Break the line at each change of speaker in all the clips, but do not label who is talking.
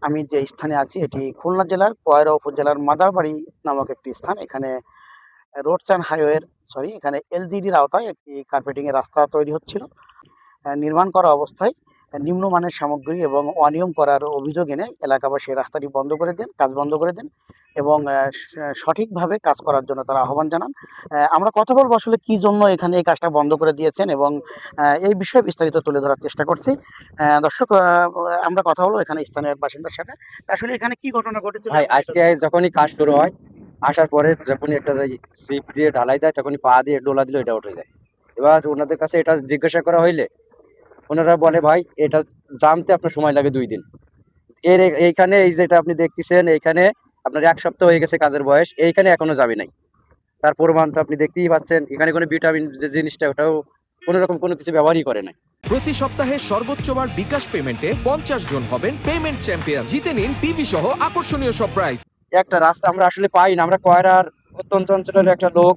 আমি যে স্থানে আছি এটি খুলনা জেলার কয়রা উপজেলার মাদারবাড়ি নামক একটি স্থান। এখানে রোডস অ্যান্ড হাইওয়ের এখানে এলজিডির আওতায় একটি কার্পেটিং এর রাস্তা তৈরি হচ্ছিল। নির্মাণ করা অবস্থায় নিম্নমানের সামগ্রী এবং অনিয়ম করার অভিযোগ এনে এলাকাবাসী রাস্তাটি বন্ধ করে দেন, কাজ বন্ধ করে দেন এবং সঠিকভাবে কাজ করার জন্য তারা আহ্বান জানান। আমরা কথা বলবো আসলে কি জন্য এখানে এই কাজটা বন্ধ করে দিয়েছেন এবং এই বিষয়ে বিস্তারিত তুলে ধরার চেষ্টা করছি। দর্শক, আমরা কথা বলবো এখানে স্থানীয় বাসিন্দার সাথে। আসলে এখানে কি ঘটনা ঘটেছিল
ভাই আজকে যখনই কাজ শুরু হয়, আসার পরে যখনই একটা সিপ দিয়ে ঢালাই দেয় তখনই পা দিয়ে ডোলা দিলে এটা উঠে যায়। এবার ওনাদের কাছে এটা জিজ্ঞাসা করা হইলে ওনারা বলে ভাই এটা জানতে আপনার সময় লাগে 2 দিন। এইখানে এই যেটা আপনি দেখতেছেন এইখানে আপনার 1 সপ্তাহ হয়ে গেছে কাজের বয়স, এইখানে এখনো যাবে নাই। তার প্রমাণ তো আপনি দেখতেই পাচ্ছেন, এখানে কোনো ভিটামিন যে জিনিসটা ওটাও কোনো রকম কোনো কিছু ব্যবহারই করে নাই।
প্রতি সপ্তাহে সর্বোচ্চবার বিকাশ পেমেন্টে 50 জন হবেন পেমেন্ট চ্যাম্পিয়ন। জিতে নিন টিভি সহ আকর্ষণীয় সব প্রাইজ।
একটা রাস্তা আমরা আসলে পাই না। আমরা কয়রার অত্যন্ত অঞ্চলের একটা লোক,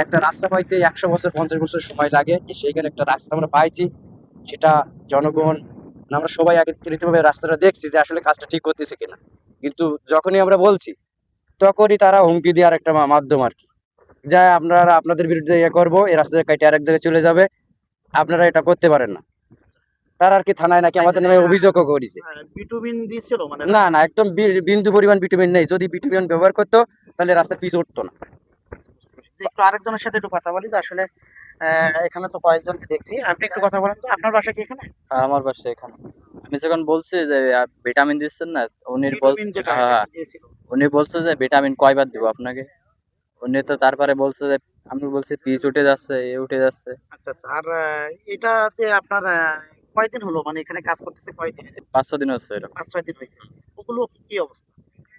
একটা রাস্তা পাইতে 100 বছর 50 বছর সময় লাগে। সেইখানে একটা রাস্তা আমরা পাইছি, সেটা জনগণ আমরা সবাই একত্রিতভাবে রাস্তাটা দেখছি যে আসলে কাজটা ঠিক করতেছে কিনা। কিন্তু যখনই আমরা বলছি তখনই তারা হুমকি দেওয়ার একটা মাধ্যম আর কি, যা আপনারা আপনাদের বিরুদ্ধে ইয়ে করবো, এই রাস্তাটা কাটে আরেক জায়গায় চলে যাবে, আপনারা এটা করতে পারেন না। তারা আর কি থানায় নাকি আমাদের নামে অভিযোগও করেছে।
বিটুমিন দিয়েছিল মানে
না না, একদম বিন্দু পরিমাণ বিটুমিন নেই। যদি বিটুমিন ব্যবহার করতো তাহলে রাস্তা পিছ উঠতো না।
একটু আরেকজনের সাথে একটু কথা বলি যে আসলে এখানে তো কয়েকজনকে দেখছি। আপনি একটু কথা বলেন তো, আপনার বাসা কি এখানে?
আমার বাসা এখানে। আমি যখন বলছি যে ভিটামিন দিচ্ছেন না,
বিটুমিন যেটা
হ্যাঁ,
দিয়েছিল।
উনি বলছে যে ভিটামিন কয়বার দিব আপনাকে। উনি তো তারপরে বলছে যে আমি বলছি পিচ উঠে যাচ্ছে, এ উঠে যাচ্ছে।
আচ্ছা আচ্ছা। আর এটা যে আপনার কয়দিন হলো মানে এখানে কাজ করতেছে কয়দিন?
5-6 দিন হচ্ছে এরকম।
5-6 দিন হয়েছে। ওগুলো কি অবস্থা?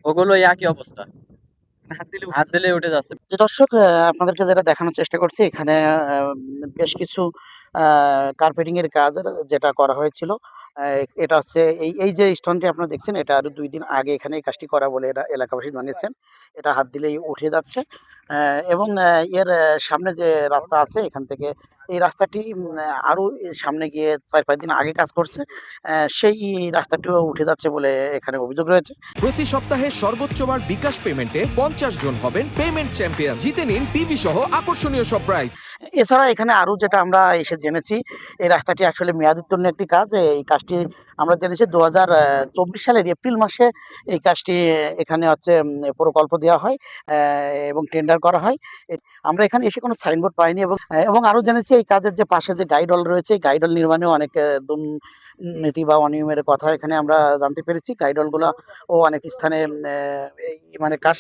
ওগুলো একই অবস্থা,
হাত দিলে
হাত দিলে উঠে যাচ্ছে।
যে দর্শক, আপনাদেরকে যেটা দেখানোর চেষ্টা করছি এখানে বেশ কিছু কার্পেটিং এর কাজ যেটা করা হয়েছিল। এটা হচ্ছে এই যে স্টোনটি আপনারা দেখছেন এটা আরো ২ দিন আগে এখানে এই কাজটি করা বলে এরা এলাকাবাসী জানিয়েছেন। এটা হাত দিলেই উঠে যাচ্ছে। এবং এর সামনে যে রাস্তা আছে এখান থেকে এই রাস্তাটি আরো সামনে গিয়ে ৪-৫ দিন আগে কাজ করছে। সেই রাস্তাটিও উঠে যাচ্ছে বলে এখানে অভিযোগ রয়েছে।
প্রতি সপ্তাহে সর্বোচ্চবার বিকাশ পেমেন্টে 50 জন হবেন পেমেন্ট চ্যাম্পিয়ন। জিতে নিন টিভি সহ আকর্ষণীয় সব প্রাইজ।
এছাড়া এখানে আরো যেটা আমরা এসে জেনেছি, এই রাস্তাটি আসলে মেয়াদোত্তীর্ণ একটি কাজ। এই কাজটি আমরা জেনেছি ২০২৪ সালের এপ্রিল মাসে এই কাজটি এখানে প্রকল্প দেওয়া হয় এবং টেন্ডার করা হয়। আমরা এখানে এসে কোনো সাইনবোর্ড পাইনি এবং আরো জেনেছি এই কাজের যে পাশে যে গাইডল রয়েছে, গাইডল নির্মাণেও অনেক দুর্নীতি বা অনিয়মের কথা এখানে আমরা জানতে পেরেছি। গাইডলগুলা ও অনেক স্থানে এই মানে কাজ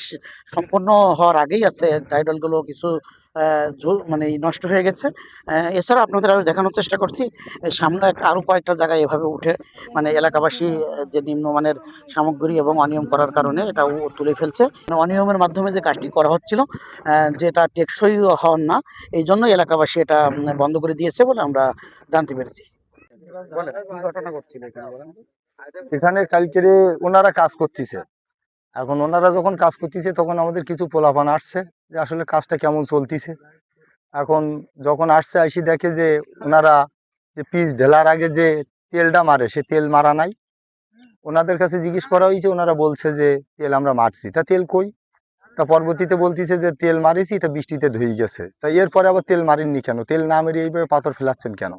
সম্পন্ন হওয়ার আগেই গাইডলগুলো কিছু মানে নষ্ট হয়ে গেছে। এছাড়া আপনাদের আরো দেখানোর চেষ্টা করছি সামনে আরো কয়েকটা জায়গায় এভাবে উঠে মানে এলাকাবাসী যে নিম্নমানের সামগ্রী এবং অনিয়ম করার কারণে এটাও তুলে ফেলছে। মানে অনিয়মের মাধ্যমে যে কাজটি করা হচ্ছিল যেটা টেকসই হওয়ার না, এই জন্য এলাকাবাসী এটা বন্ধ করে দিয়েছে বলে আমরা জানতে পেরেছি। বলেন কি ঘটনা ঘটছিল এখানে, বলেন।
এখানে কালচারে ওনারা কাজ করতেছে। এখন ওনারা যখন কাজ করতেছে তখন আমাদের কিছু পোলাপান আসছে যে আসলে কাজটা কেমন চলতেছে। এখন যখন আসছে আইসি দেখে যে ওনারা যে পিচ ঢেলার আগে যে তেলটা মারে সে তেল মারা নাই। ওনাদের কাছে জিজ্ঞেস করা হয়েছে, ওনারা বলছে যে তেল আমরা মারছি। তা তেল কই? তা পরবর্তীতে বলতেছে যে তেল মারিছি, তা বৃষ্টিতে ধুয়ে গেছে। তা এরপরে আবার তেল মারেননি কেন? তেল না মেরে এইভাবে পাথর ফেলাচ্ছেন কেন?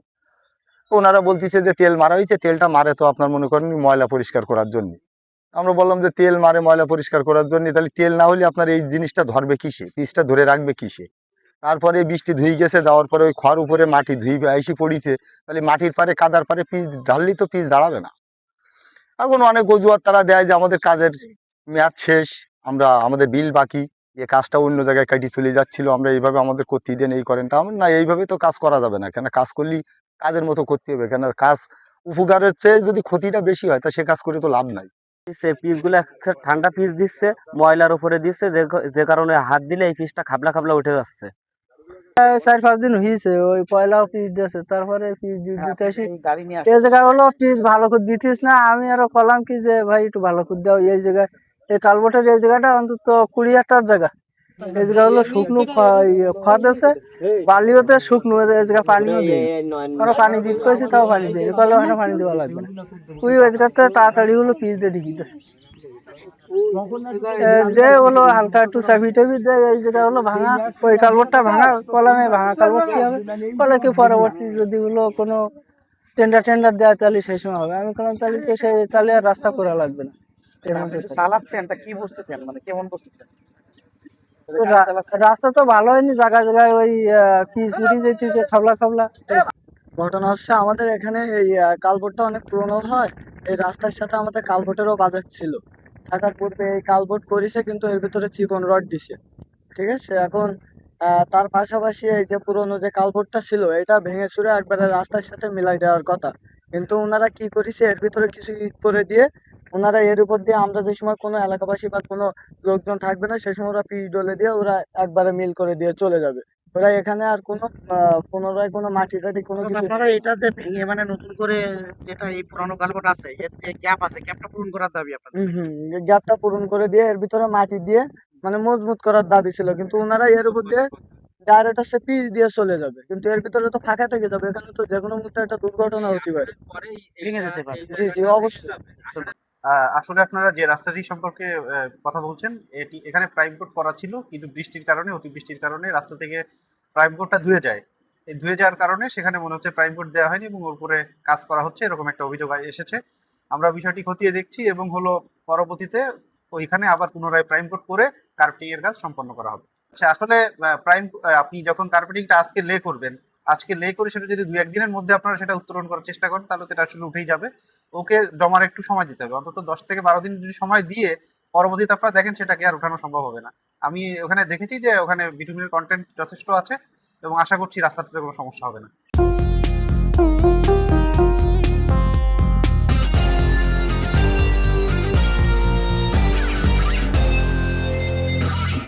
ওনারা বলতেছে যে তেল মারা হয়েছে, তেলটা মারে তো আপনার মনে করেন ময়লা পরিষ্কার করার জন্য। আমরা বললাম যে তেল মারে ময়লা পরিষ্কার করার জন্য, তাহলে তেল না হলে আপনার এই জিনিসটা ধরবে কিসে, পিচটা ধরে রাখবে কিসে? তারপরে বৃষ্টি ধুয়ে গেছে, যাওয়ার পরে ওই খড় উপরে মাটি ধুইবে আইসি পড়িছে, তাহলে মাটির পারে কাদার পারে পিচ ঢাললেই তো পিচ দাঁড়াবে না। এখন অনেক অজুহাত তারা দেয় যে আমাদের কাজের মেয়াদ শেষ, আমাদের বিল বাকি, এ কাজটা অন্য জায়গায় কাটিয়ে চলে যাচ্ছিল, আমরা এইভাবে আমাদের করতে দেন, এই করেন। তা আমরা না, এইভাবে তো কাজ করা যাবে না। কেন কাজ করলেই কাজের মতো করতে হবে। কেন কাজ উপকারের চেয়ে যদি ক্ষতিটা বেশি হয় তা সে কাজ করে তো লাভ নাই।
পিসগুলো ঠান্ডা পিস দিচ্ছে, ময়লার উপরে দিচ্ছে, যে কারণে হাত দিলে এই পিসটা খাবলা খাবলা উঠে যাচ্ছে।
৪-৫ দিন হয়েছে ওই পয়লাও পিস দিয়েছে, তারপরে পিস দিতে আসি
এই গাড়ি নিয়ে
এই জায়গায় হলো পিস ভালো করে দিতিস না। আমি আরো কলাম কি যে ভাই একটু ভালো করে দাও এই জায়গায়, এই কালবটের এই জায়গাটা অন্তত 20 হাজার জায়গা এই জায়গা হলো শুকনো খদ আছে, বালিওতে শুকনো, এই জায়গা পানিও দেয়। আমরা পানি দিতে কইছি, তাও পানি দেয়, কলে ওখানে পানি দেওয়া লাগবে না। ওই জায়গাতে তাড়াতাড়ি হলো পিস দিয়ে ঢুকি দেয়। দেয় হলো হালকা একটু চাবি টাবি দেয়। এই জায়গা হলো ভাঙা, ওই কালবটটা ভাঙা, কলমে ভাঙা কালবট কি হবে, বলে কি পরবর্তী যদি হলো কোনো টেন্ডার দেয় তাহলে সেই সময় হবে। আমি কোনো তাহলে তো সেই তাহলে আর রাস্তা করা লাগবে না। এর মধ্যে
চালাচ্ছেন তা কি বুঝতেছেন, মানে কেমন বুঝতেছেন?
তো রাস্তা তো ভালো হয়নি, জায়গায় জায়গায় ওই পিচ ফুটি যেতেছে, খাবলা খাবলা। ঘটনা হচ্ছে আমাদের এখানে এই কালবোর্ডটা অনেক পুরনো হয়। এই রাস্তার সাথে আমাদের কালবোর্ডেরও বাজার ছিল। থাকার পূর্বে এই কালবোর্ড করেছে, কিন্তু এর ভিতরে চিকন রড দিছে। ঠিক আছে, এখন তার পাশাপাশি এই যে পুরনো যে কালবোর্ডটা ছিল, এটা ভেঙে চুরে একবারে রাস্তার সাথে মিলাই দেওয়ার কথা। কিন্তু ওনারা কি করেছে, এর ভিতরে কিছু ইট করে দিয়ে ওনারা এর উপর দিয়ে, আমরা যে সময় কোনো এলাকাবাসী বা কোনো লোকজন থাকবে না সেই সময় ওরা পিচ ডলে দিয়ে ওরা একবারে মিল করে দিয়ে চলে যাবে। ওরা এখানে আর কোনো পুনরায় কোনো মাটি টাটি কোনো
তো
কিছু
আপনারা এটা যে ভেঙে মানে নতুন করে যেটা এই পুরানো কালভার্ট আছে এর যে গ্যাপ আছে, গ্যাপটা পূরণ করার দাবি আপনাদের।
গ্যাপটা পূরণ করে দিয়ে এর ভিতরে মাটি দিয়ে মানে মজবুত করার দাবি ছিল, কিন্তু ওনারা এর উপর দিয়ে ডাইরেক্ট হচ্ছে পিচ দিয়ে চলে যাবে। কিন্তু এর ভিতরে তো ফাঁকা থেকে যাবে, এখানে তো যে কোনো মুহূর্তে একটা দুর্ঘটনা হতে পারে।
ভেঙে যেতে পারে।
জি জি, অবশ্যই।
আসলে আপনারা যে রাস্তাটি সম্পর্কে কথা বলছেন, এটি এখানে প্রাইম কোট করা ছিল, কিন্তু বৃষ্টির কারণে, অতিবৃষ্টির কারণে রাস্তা থেকে প্রাইম কোটটা ধুয়ে যায়। এই ধুয়ে যাওয়ার কারণে সেখানে মনে হচ্ছে প্রাইম কোট দেওয়া হয়নি এবং ওর উপরে কাজ করা হচ্ছে, এরকম একটা অভিযোগ এসেছে। আমরা বিষয়টি খতিয়ে দেখছি এবং হলো পরবর্তীতে ওইখানে আবার পুনরায় প্রাইম কোট করে কার্পেটিং এর কাজ সম্পন্ন করা হবে। আচ্ছা, আসলে আপনি যখন কার্পেটিংটা আজকে লে করবেন, আজকে লে করে সেটা যদি 2-1 দিনের মধ্যে আপনারা সেটা উত্তোলন করার চেষ্টা করেন, তাহলে তো এটা আসলে উঠেই যাবে। ওকে জমার একটু সময় দিতে হবে, অন্তত 10 থেকে 12 দিন যদি সময় দিয়ে পরবর্তীতে আপনারা দেখেন, সেটাকে আর উঠানো সম্ভব হবে না। আমি ওখানে দেখেছি যে ওখানে বিটুমিনের কন্টেন্ট যথেষ্ট আছে এবং আশা করছি রাস্তাটাতে কোনো সমস্যা হবে না।